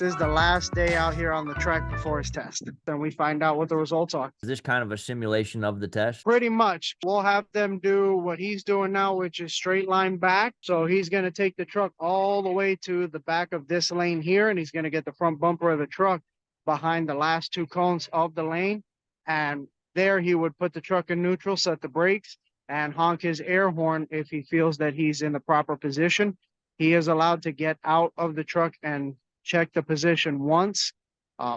is the last day out here on the track before his test. Then we find out what the results are. Is this kind of a simulation of the test? Pretty much. We'll have them do what he's doing now, which is straight line back. So he's going to take the truck all the way to the back of this lane here, and he's going to get the front bumper of the truck behind the last two cones of the lane. And there he would put the truck in neutral, set the brakes, and honk his air horn if he feels that he's in the proper position. He is allowed to get out of the truck and check the position once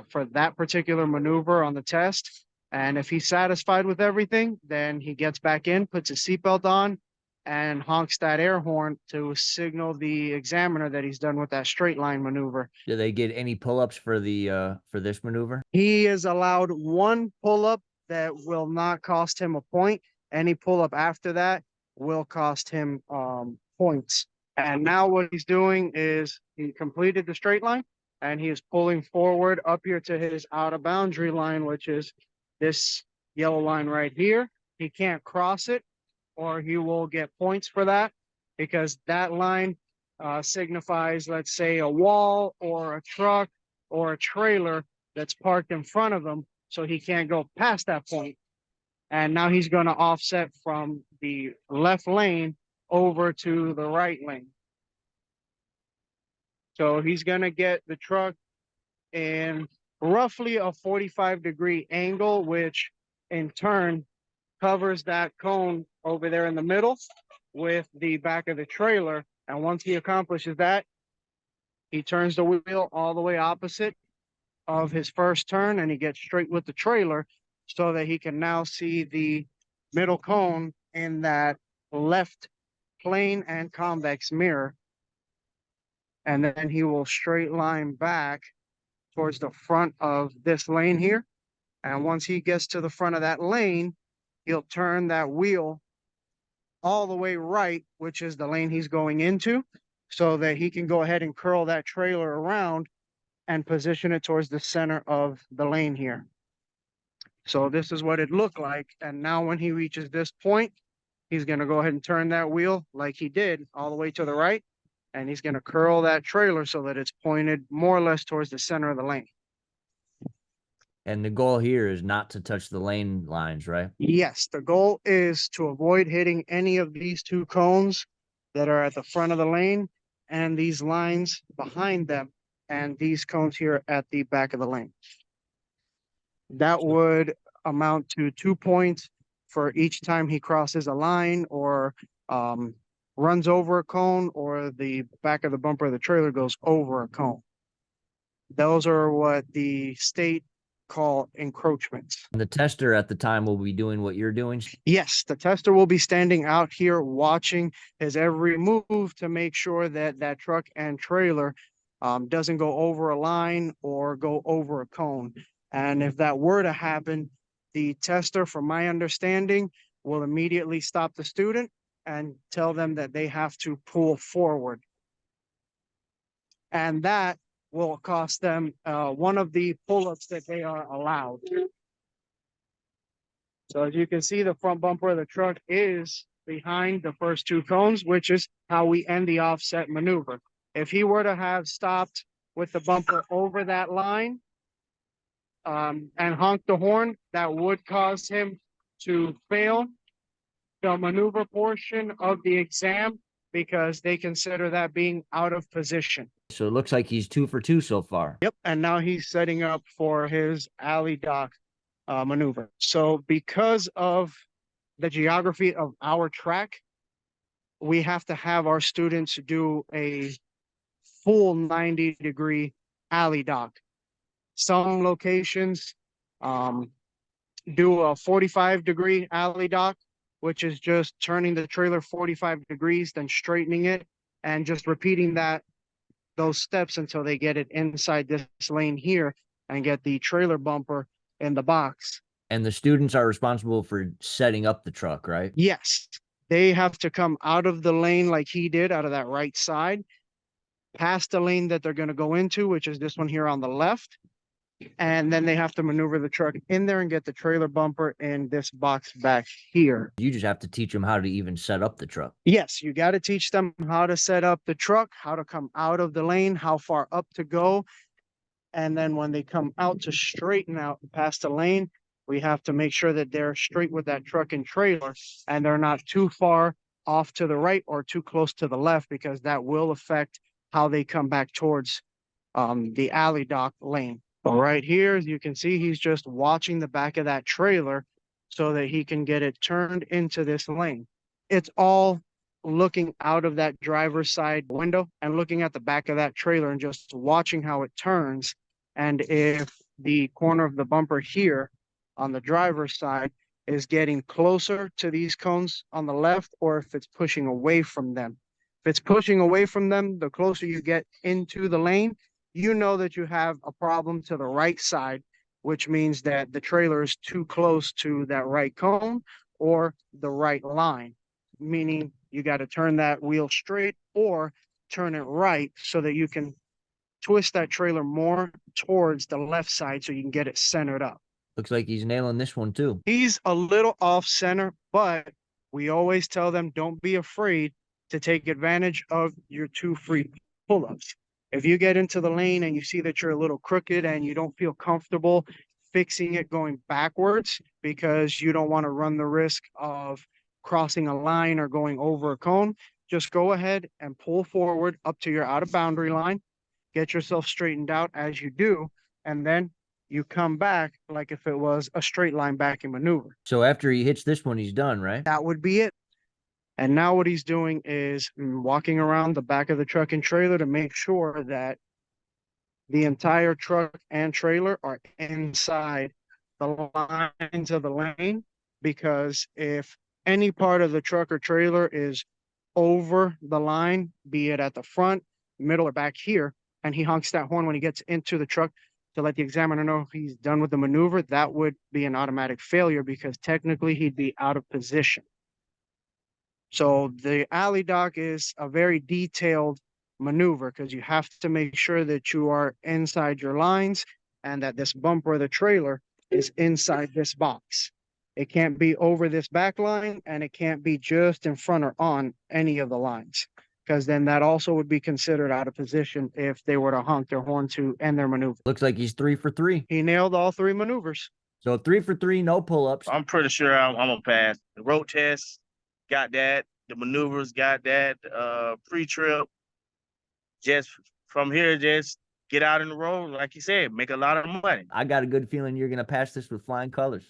for that particular maneuver on the test. And if he's satisfied with everything, then he gets back in, puts his seatbelt on, and honks that air horn to signal the examiner that he's done with that straight line maneuver. Do they get any pull-ups for this maneuver? He is allowed one pull-up that will not cost him a point. Any pull-up after that will cost him points. And now what he's doing is he completed the straight line and he is pulling forward up here to his out of boundary line, which is this yellow line right here. He can't cross it or he will get points for that, because that line signifies, let's say, a wall or a truck or a trailer that's parked in front of him. So he can't go past that point. And now he's going to offset from the left lane over to the right lane. So he's going to get the truck in roughly a 45-degree angle, which in turn covers that cone over there in the middle with the back of the trailer. And once he accomplishes that, he turns the wheel all the way opposite of his first turn and he gets straight with the trailer so that he can now see the middle cone in that left plane and convex mirror. And then he will straight line back towards the front of this lane here. And once he gets to the front of that lane, he'll turn that wheel all the way right, which is the lane he's going into, so that he can go ahead and curl that trailer around and position it towards the center of the lane here. So this is what it looked like. And now when he reaches this point, he's going to go ahead and turn that wheel like he did all the way to the right. And he's going to curl that trailer so that it's pointed more or less towards the center of the lane. And the goal here is not to touch the lane lines, right? Yes, the goal is to avoid hitting any of these two cones that are at the front of the lane and these lines behind them and these cones here at the back of the lane. That would amount to 2 points for each time he crosses a line or runs over a cone, or the back of the bumper of the trailer goes over a cone. Those are what the state call encroachments. And the tester at the time will be doing what you're doing? Yes, the tester will be standing out here watching his every move to make sure that that truck and trailer doesn't go over a line or go over a cone. And if that were to happen, the tester, from my understanding, will immediately stop the student and tell them that they have to pull forward. And that will cost them one of the pull-ups that they are allowed. So as you can see, the front bumper of the truck is behind the first two cones, which is how we end the offset maneuver. If he were to have stopped with the bumper over that line and honked the horn, that would cause him to fail the maneuver portion of the exam, because they consider that being out of position. So it looks like he's 2 for 2 so far. Yep, and now he's setting up for his alley dock maneuver. So because of the geography of our track, we have to have our students do a full 90-degree alley dock. Some locations do a 45-degree alley dock, which is just turning the trailer 45 degrees, then straightening it, and just repeating those steps until they get it inside this lane here and get the trailer bumper in the box. And the students are responsible for setting up the truck, right? Yes, they have to come out of the lane like he did, out of that right side, past the lane that they're going to go into, which is this one here on the left. And then they have to maneuver the truck in there and get the trailer bumper in this box back here. You just have to teach them how to even set up the truck. Yes, you got to teach them how to set up the truck, how to come out of the lane, how far up to go, And then when they come out to straighten out past the lane, we have to make sure that they're straight with that truck and trailer and they're not too far off to the right or too close to the left, because that will affect how they come back towards the alley dock lane. But right here, as you can see, he's just watching the back of that trailer so that he can get it turned into this lane. It's all looking out of that driver's side window and looking at the back of that trailer and just watching how it turns. And if the corner of the bumper here on the driver's side is getting closer to these cones on the left, or if it's pushing away from them. If it's pushing away from them, the closer you get into the lane, you know that you have a problem to the right side, which means that the trailer is too close to that right cone or the right line, meaning you got to turn that wheel straight or turn it right so that you can twist that trailer more towards the left side so you can get it centered up. Looks like he's nailing this one too. He's a little off center, but we always tell them don't be afraid to take advantage of your 2 free pull-ups. If you get into the lane and you see that you're a little crooked and you don't feel comfortable fixing it going backwards because you don't want to run the risk of crossing a line or going over a cone, just go ahead and pull forward up to your out of boundary line, get yourself straightened out as you do, and then you come back like if it was a straight line backing maneuver. So after he hits this one, he's done, right? That would be it. And now what he's doing is walking around the back of the truck and trailer to make sure that the entire truck and trailer are inside the lines of the lane. Because if any part of the truck or trailer is over the line, be it at the front, middle, or back here, and he honks that horn when he gets into the truck to let the examiner know he's done with the maneuver, that would be an automatic failure because technically he'd be out of position. So the alley dock is a very detailed maneuver because you have to make sure that you are inside your lines and that this bumper of the trailer is inside this box. It can't be over this back line and it can't be just in front or on any of the lines, because then that also would be considered out of position if they were to honk their horn to end their maneuver. Looks like he's 3 for 3. He nailed all 3 maneuvers. So 3 for 3, no pull-ups. I'm pretty sure I'm gonna pass. The road test got that. The maneuvers got that. Pre-trip. Just from here, just get out in the road, like you said, make a lot of money. I got a good feeling you're gonna pass this with flying colors.